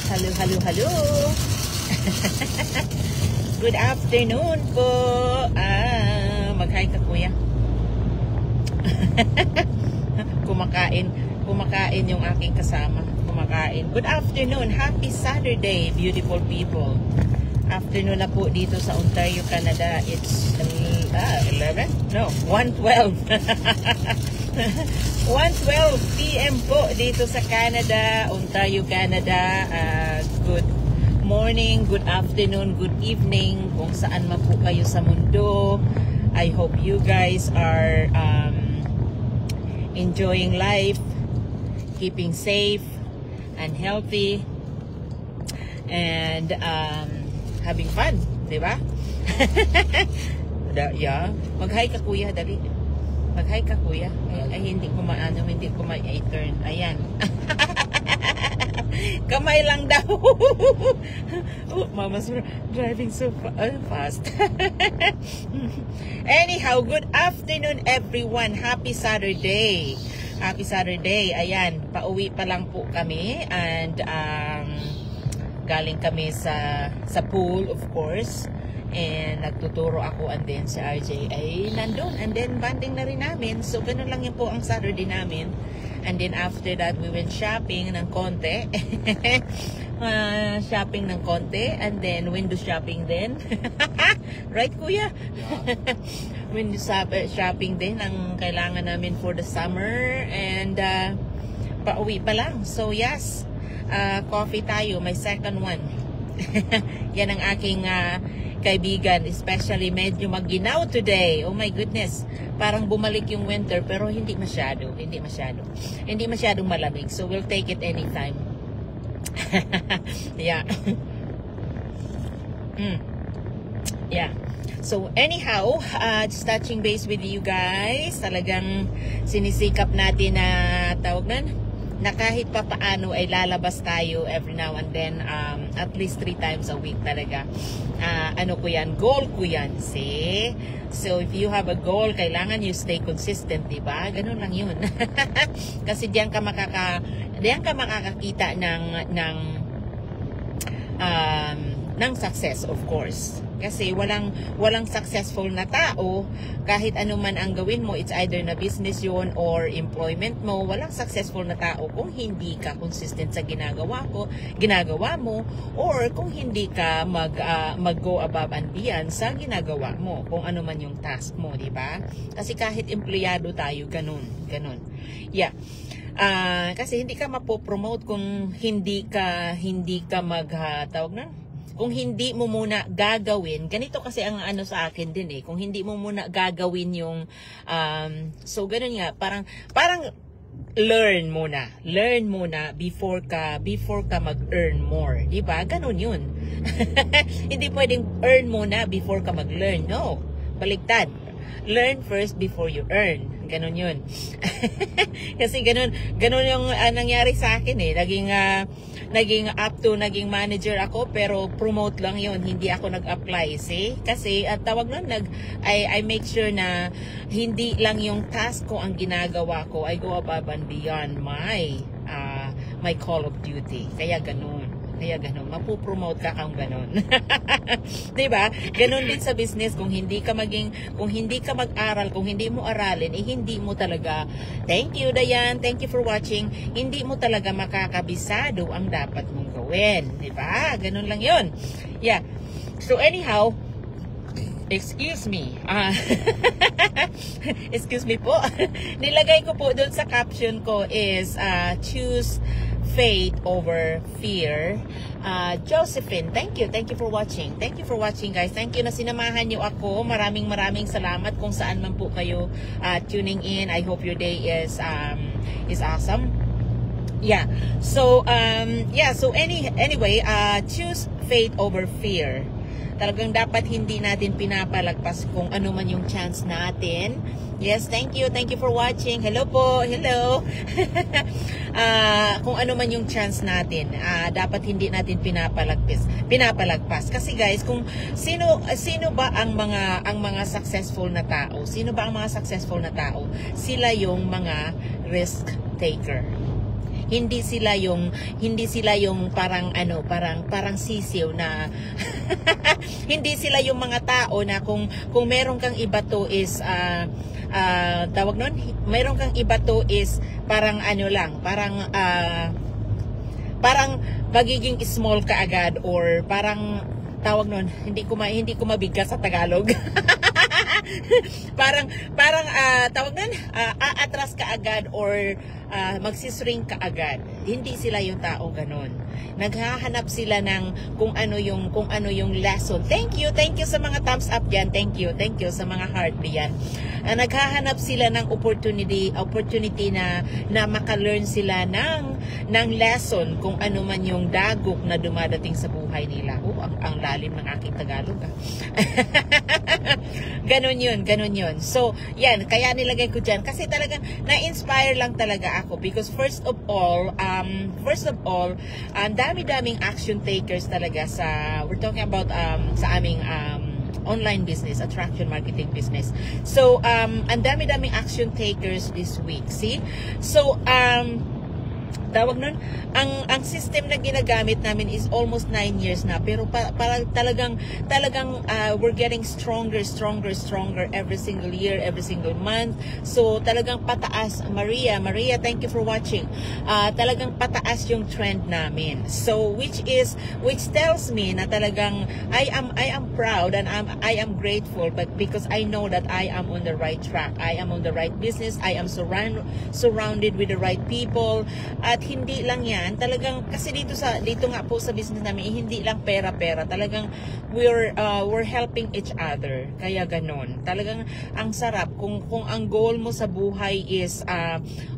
Hello, hello, hello. Good afternoon po. Mag-hi ka, kuya. Kumakain yung aking kasama. Kumakain. Good afternoon. Happy Saturday, beautiful people. Afternoon na po dito sa Ontario, Canada. It's 11? No, 1:12. 1:12 p.m. po dito sa Canada, Ontario, Canada. Good morning, good afternoon, good evening kung saan man po kayo sa mundo. I hope you guys are enjoying life, keeping safe and healthy, and having fun, di ba? Yeah. Mag-hi ka, kuya, dali. Mag-hi ka, kuya. Ay, hindi ko ma-turn. Ayan. Kamay lang daw. Oh, mama's driving so fast. Anyhow, good afternoon, everyone. Happy Saturday. Happy Saturday. Ayan, pauwi pa lang po kami. And, galing kami sa pool, of course. And nagtuturo ako, and then si RJ ay nandun, and then banding na rin namin. So ganun lang yun po ang Saturday namin. And then after that we went shopping ng konti. Shopping ng konti, and then window shopping din. Right, kuya? Window shopping din ang kailangan namin for the summer. And pauwi pa lang. So yes, coffee tayo, my second one. Yan ang aking kaibigan, especially medyo magginaw today. Oh my goodness, parang bumalik yung winter, pero hindi masyadong malamig, so we'll take it anytime. Yeah. Yeah. So anyhow, just touching base with you guys. Talagang sinisikap natin na tawag na kahit pa paano ay lalabas tayo every now and then, at least 3 times a week talaga. Ano ko yan, goal ko yan, see? So if you have a goal, kailangan you stay consistent, diba? Ganun lang yun. Kasi diyan ka makakakita ng success, of course. Kasi walang successful na tao, kahit ano man ang gawin mo, it's either na business yun or employment mo, walang successful na tao kung hindi ka consistent sa ginagawa mo, or kung hindi ka mag-go above and beyond sa ginagawa mo, kung ano man yung task mo, di ba? Kasi kahit empleyado tayo, ganun. Yeah. Kasi hindi ka mapopromote kung hindi ka kung hindi mo muna gagawin. Ganito kasi ang ano sa akin din kung hindi mo muna gagawin yung so ganun nga, parang learn muna before ka mag-earn more, di ba? Ganun yun. Hindi pwedeng earn muna before ka mag-learn. No, baliktad. Learn first before you earn. Ganun yun. Kasi ganun yung nangyari sa akin naging naging manager ako, pero promote lang yun, hindi ako nag-apply, see? Kasi tawag nun, I make sure na hindi lang yung task ko ang ginagawa ko, I go above and beyond my call of duty. Kaya ganun, mapupromote ka kang ganun. Diba? Ganun din sa business, kung hindi ka mag-aral, kung hindi mo aralin, hindi mo talaga, thank you Dayan, thank you for watching, hindi mo talaga makakabisado ang dapat mong gawin. Diba? Ganun lang yun. Yeah. So anyhow, excuse me. Excuse me po. Nilagay ko po doon sa caption ko is choose faith over fear. Josephine, thank you for watching. Thank you for watching, guys. Thank you na sinamahan niyo ako. Maraming salamat kung saan man po kayo tuning in. I hope your day is awesome. Yeah. So anyway, choose faith over fear. Talagang dapat hindi natin pinapalagpas kung ano man yung chance natin. Yes, thank you for watching. Hello po, hello. Kung ano man yung chance natin, dapat hindi natin pinapalagpas. Kasi guys, kung sino ba ang mga successful na tao? Sino ba ang mga successful na tao? Sila yung mga risk taker. Hindi sila yung parang parang sisiw na hindi sila yung mga tao na kung meron kang iba to is tawag nun, meron kang iba to is parang parang magiging small ka agad, or parang tawag nun, hindi ko mabigkas sa Tagalog. parang tawag nun, aatras ka agad, or magsisring ka agad. Hindi sila yung tao ganon. Naghahanap sila ng kung ano yung lesson. Thank you sa mga thumbs up diyan. Thank you sa mga heart diyan. Naghahanap sila ng opportunity na maka-learn sila ng lesson kung ano man yung dagok na dumadating sa buhay nila. Ang lalim ng aking Tagalog. Ganon yun. So, yan, kaya nilagay ko dyan. Kasi talagang na-inspire lang talaga ako. Because first of all, dami-daming action takers talaga we're talking about sa aming online business, attraction marketing business. So, ang dami-daming action takers this week. See? So, tawag nun, ang system na ginagamit namin is almost 9 years na, pero parang talagang we're getting stronger every single year, every single month. So talagang pataas. Maria, thank you for watching. Talagang pataas yung trend namin. So which tells me na talagang I am proud and I am grateful, but because I know that I am on the right track, I am on the right business, I am surrounded with the right people. At hindi lang yan, talagang kasi dito nga po sa business namin, hindi lang pera-pera, talagang we're helping each other. Kaya ganon. Talagang ang sarap kung ang goal mo sa buhay is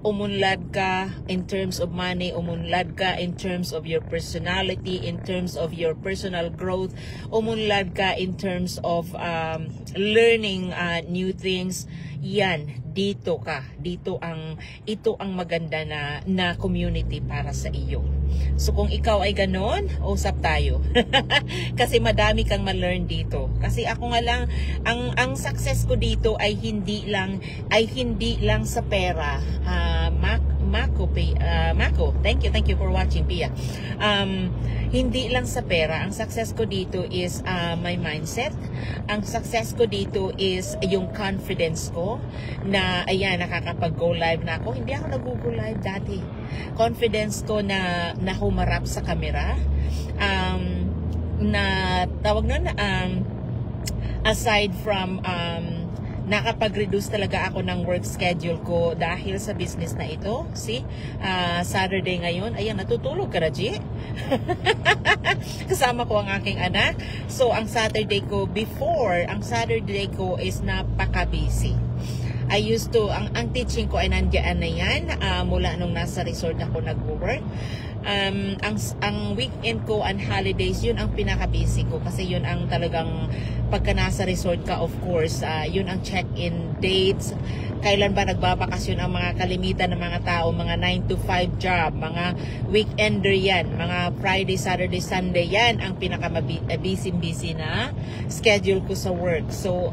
umunlad ka in terms of money, umunlad ka in terms of your personality, in terms of your personal growth, umunlad ka in terms of learning new things. Yan, ito ang maganda na community para sa iyo. So kung ikaw ay ganon, usap tayo. Kasi madami kang ma-learn dito. Kasi ako nga lang, ang success ko dito ay hindi lang sa pera. Mako, thank you for watching, Pia. Hindi lang sa pera. Ang success ko dito is my mindset. Ang success ko dito is yung confidence ko na ayan, nakakapag-go live na ako. Hindi ako nag-go live dati. Confidence ko na humarap sa camera. Na tawag nun, aside from nakapag-reduce talaga ako ng work schedule ko dahil sa business na ito. See? Saturday ngayon. Ayan, natutulog ka na, G? Kasama ko ang aking anak. So, ang Saturday ko is napaka-busy. I used to, ang teaching ko ay nandiyan na yan mula nung nasa resort ako nag-work. Ang weekend ko and holidays, yun ang pinaka-busy ko kasi yun ang talagang pagka nasa resort ka, of course, yun ang check-in dates. Kailan ba nagbabakasyon ang mga kalimitan ng mga tao, mga 9 to 5 job, mga weekender yan, mga Friday, Saturday, Sunday, yan ang pinaka-busy na schedule ko sa work. So,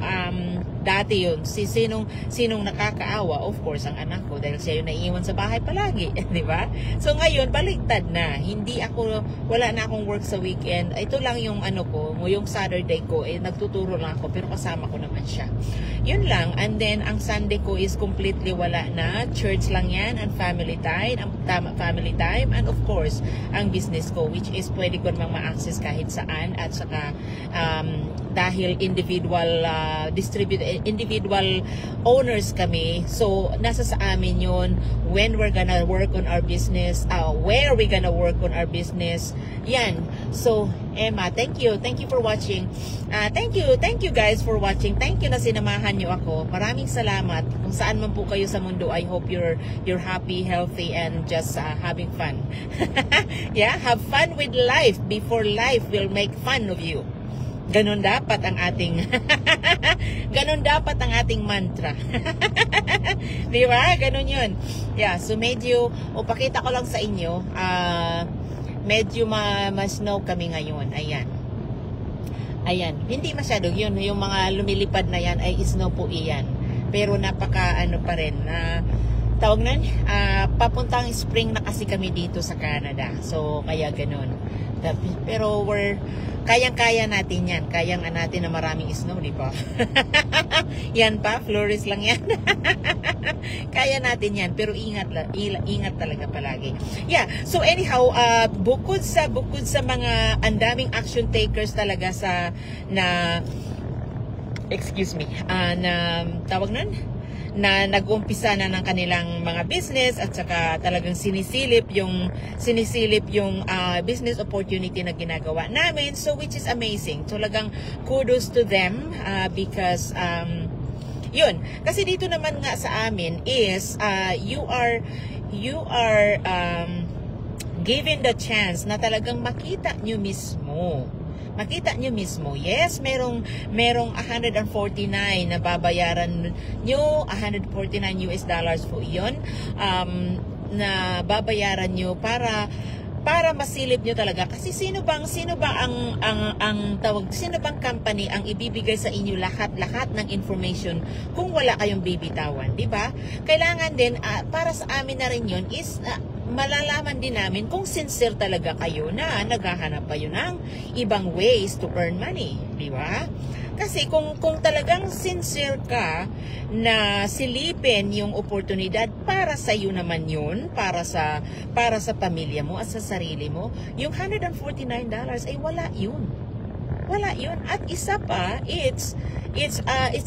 dati yun, sinong nakakaawa, of course, ang anak ko, dahil siya yung naiiwan sa bahay palagi, di ba? So, ngayon, baligtad na. Wala na akong work sa weekend. Ito lang yung yung Saturday ko, nagtuturo lang ako, pero kasama ko naman siya. Yun lang. And then, ang Sunday ko is completely wala na. Church lang yan, and family time, and of course, ang business ko, which is pwede ko namang ma-access kahit saan, at saka, dahil individual owners kami, so nasa sa amin yun when we're gonna work on our business, where we gonna work on our business, yan. So Emma, thank you for watching. Thank you guys for watching. Thank you na sinamahan nyo ako. Maraming salamat. Kung saan man po kayo sa mundo, I hope you're happy, healthy, and just having fun. Yeah, have fun with life before life will make fun of you. Ganon dapat ang ating mantra. Di ba? Ganon yun. Yeah, so medyo, pakita ko lang sa inyo, medyo ma-snow kami ngayon. Ayan. Hindi masyado yun. Yung mga lumilipad na yan ay snow po iyan. Pero napaka pa rin. tawag nun, papuntang spring na kasi kami dito sa Canada. So, kaya ganun. Pero kayang-kaya natin yan. Kaya nga natin na maraming snow, di ba? Yan pa, flores lang yan. Kaya natin yan, pero ingat talaga palagi. Yeah, so anyhow, bukod sa mga andaming action takers talaga na tawag nun, na nag-umpisa na ng kanilang mga business at saka talagang sinisilip yung business opportunity na ginagawa namin, so which is amazing. So talagang kudos to them because yun, kasi dito naman nga sa amin is you are given the chance na talagang makita nyo mismo. Yes, merong 149 na babayaran nyo, $149 po yun, na babayaran nyo para masilip nyo talaga. Kasi sino bang company ang ibibigay sa inyo lahat ng information kung wala kayong bibitawan, di ba? Kailangan din, para sa amin na rin yun is, malalaman din namin kung sincere talaga kayo na naghahanap kayo ng ibang ways to earn money, di ba? Kasi kung talagang sincere ka na silipin yung oportunidad para sa iyo naman yun, para sa pamilya mo at sa sarili mo, yung $149 ay wala yun. At isa pa, it's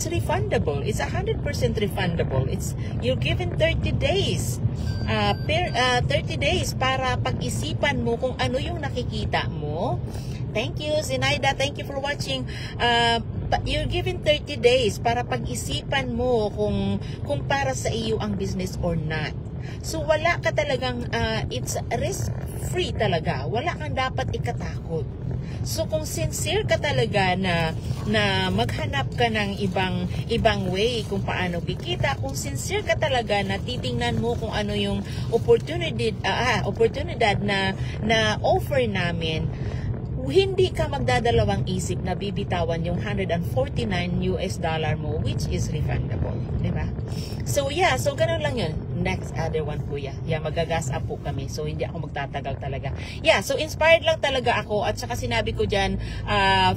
refundable. It's 100% refundable. You're given 30 days. 30 days para pag-isipan mo kung ano yung nakikita mo. Thank you, Zinaida. Thank you for watching. You're given 30 days para pag-isipan mo kung para sa iyo ang business or not. So wala ka talagang it's risk-free talaga. Wala kang dapat ikatakot. So kung sincere ka talaga na maghanap ka ng ibang way kung paano kikita, kung sincere ka talaga na titingnan mo kung ano yung oportunidad na offer namin, hindi ka magdadalawang isip na bibitawan yung $149 mo, which is refundable, di ba? So yeah, so ganun lang yun. Next other one, kuya. Yeah, magagas up po kami. So hindi ako magtatagal talaga. Yeah, so inspired lang talaga ako at saka sinabi ko diyan,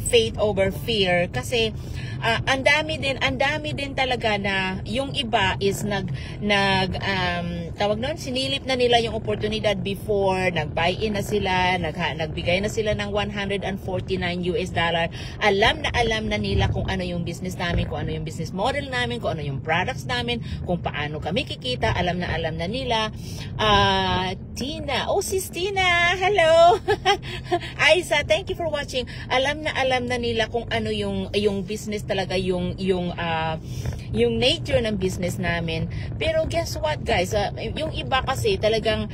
faith over fear, kasi ang dami din talaga na yung iba is tawag nun, sinilip na nila yung oportunidad before, nag-buy-in na sila, nagbigay na sila ng $149. Alam na nila kung ano yung business namin, kung ano yung business model namin, kung ano yung products namin, kung paano kami kikita, alam na nila. Tina, sis Tina, hello. Aisa, thank you for watching. Alam na nila kung ano yung business talaga, yung nature ng business namin. Pero guess what, guys, yung iba kasi talagang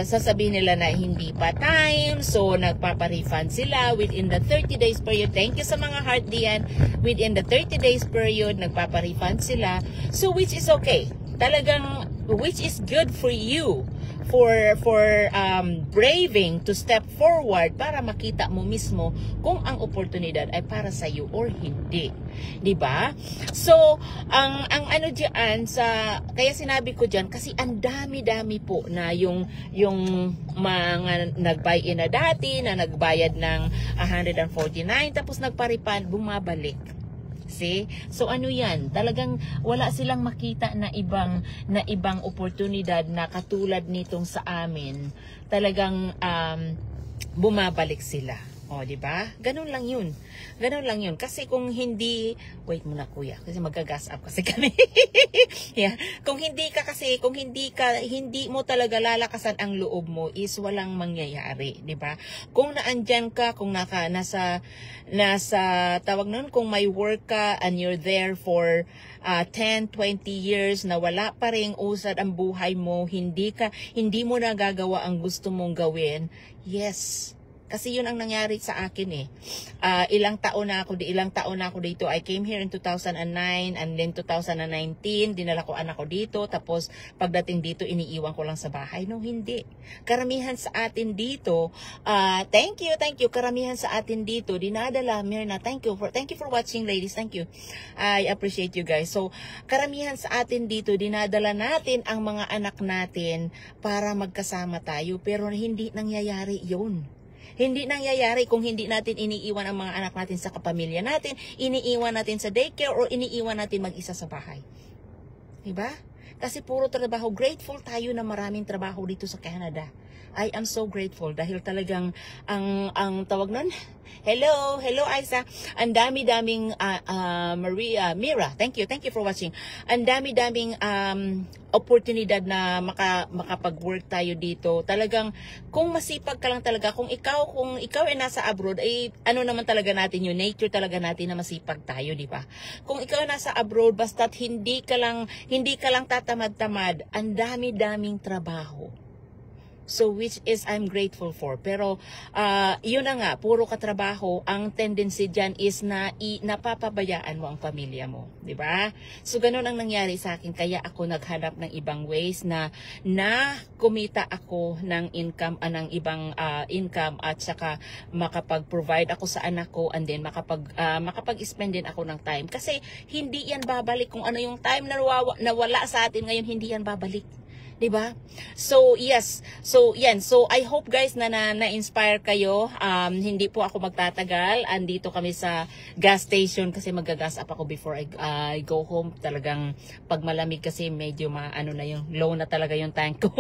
sasabihin nila na hindi pa time, so nagpapa-refund sila within the 30 days period. Thank you sa mga heart diyan. Within the 30 days period, nagpapa-refund sila. So which is okay. Talagang, which is good for you, for braving to step forward para makita mo mismo kung ang oportunidad ay para sa iyo or hindi, 'di ba? So ang ano diyan kaya sinabi ko diyan kasi ang dami po na yung mga nag-buy-in na dati na nagbayad ng 149 tapos nagpa-refund, bumabalik. See? So ano yan? Talagang wala silang makita na ibang oportunidad na katulad nitong sa amin. Talagang bumabalik sila. O, di ba? Ganun lang yun. Kasi kung hindi, wait muna kuya, kasi magagas up kasi kami. Yeah. Kung hindi mo talaga lalakasan ang loob mo, is walang mangyayari, di ba? Kung naandyan ka, kung nasa tawag nun, kung may work ka and you're there for 10, 20 years na wala pa ring usad ang buhay mo, hindi mo nagagawa ang gusto mong gawin, yes, Kasi yun ang nangyari sa akin eh. Ilang taon na ako dito. I came here in 2009 and then 2019, dinala ko anak ko dito. Tapos pagdating dito, iniiwan ko lang sa bahay. No, hindi. Karamihan sa atin dito, thank you. Karamihan sa atin dito, dinadala, Mirna, thank you for watching, ladies. Thank you. I appreciate you guys. So, karamihan sa atin dito, dinadala natin ang mga anak natin para magkasama tayo. Pero hindi nangyayari yun. Hindi nangyayari kung hindi natin iniiwan ang mga anak natin sa kapamilya natin, iniiwan natin sa daycare, or iniiwan natin mag-isa sa bahay. Diba? Kasi puro trabaho. Grateful tayo na maraming trabaho dito sa Canada. I am so grateful dahil talagang ang tawag nun, hello Isa, ang dami-daming Mira, thank you for watching. Ang dami-daming oportunidad na makapag-work tayo dito. Talagang kung masipag ka lang talaga, kung ikaw ay nasa abroad, ay ano naman talaga natin yun, nature talaga natin na masipag tayo, di ba? Kung ikaw ay nasa abroad, basta't hindi ka lang tatamad-tamad, ang dami-daming trabaho. So, which is I'm grateful for. Pero, yun na nga, puro katrabaho, ang tendency dyan is na napapabayaan mo ang pamilya mo. Diba? So, ganun ang nangyari sa akin. Kaya ako naghanap ng ibang ways na kumita ako ng income, ng ibang income, at saka makapag-provide ako sa anak ko, and then makapag-spend din ako ng time. Kasi, hindi yan babalik. Kung ano yung time na wala sa atin ngayon, hindi yan babalik. Diba? So, yes. So, yan. So, I hope guys na-inspire kayo. Hindi po ako magtatagal. Andito kami sa gas station kasi mag-gas up ako before I go home. Talagang pag malamig kasi medyo low na talaga yung tank ko.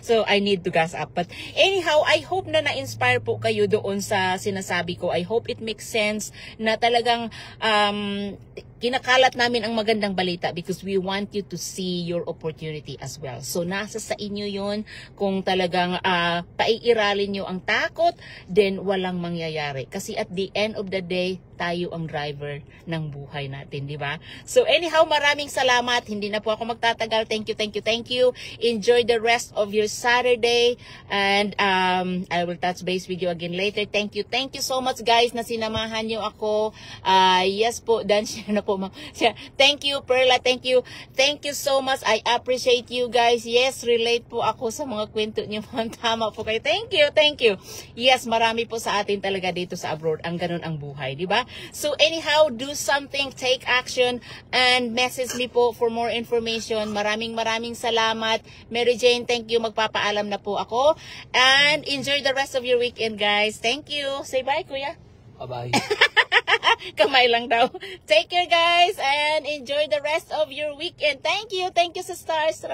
so, I need to gas up. But anyhow, I hope na-inspire po kayo doon sa sinasabi ko. I hope it makes sense na talagang kinakalat namin ang magandang balita because we want you to see your opportunity as well. So, nasa sa inyo yun. Kung talagang paiiralin nyo ang takot, then walang mangyayari. Kasi at the end of the day, tayo ang driver ng buhay natin, di ba? So, anyhow, maraming salamat. Hindi na po ako magtatagal. Thank you. Enjoy the rest of your Saturday. And I will touch base with you again later. Thank you so much, guys, na sinamahan nyo ako. Yes po, dan siya na po. Thank you, Perla. Thank you so much. I appreciate you guys. Yes, relate po ako sa mga kwento niyo. Tama po kayo. Thank you. Yes, marami po sa atin talaga dito sa abroad. Ang ganun ang buhay, di ba? So anyhow, do something, take action, and message me po for more information. Maraming salamat. Mary Jane, thank you. Magpapaalam na po ako. And enjoy the rest of your weekend, guys. Thank you. Say bye, kuya. Bye-bye. Kamay lang daw. Take care, guys, and enjoy the rest of your weekend. Thank you sa stars.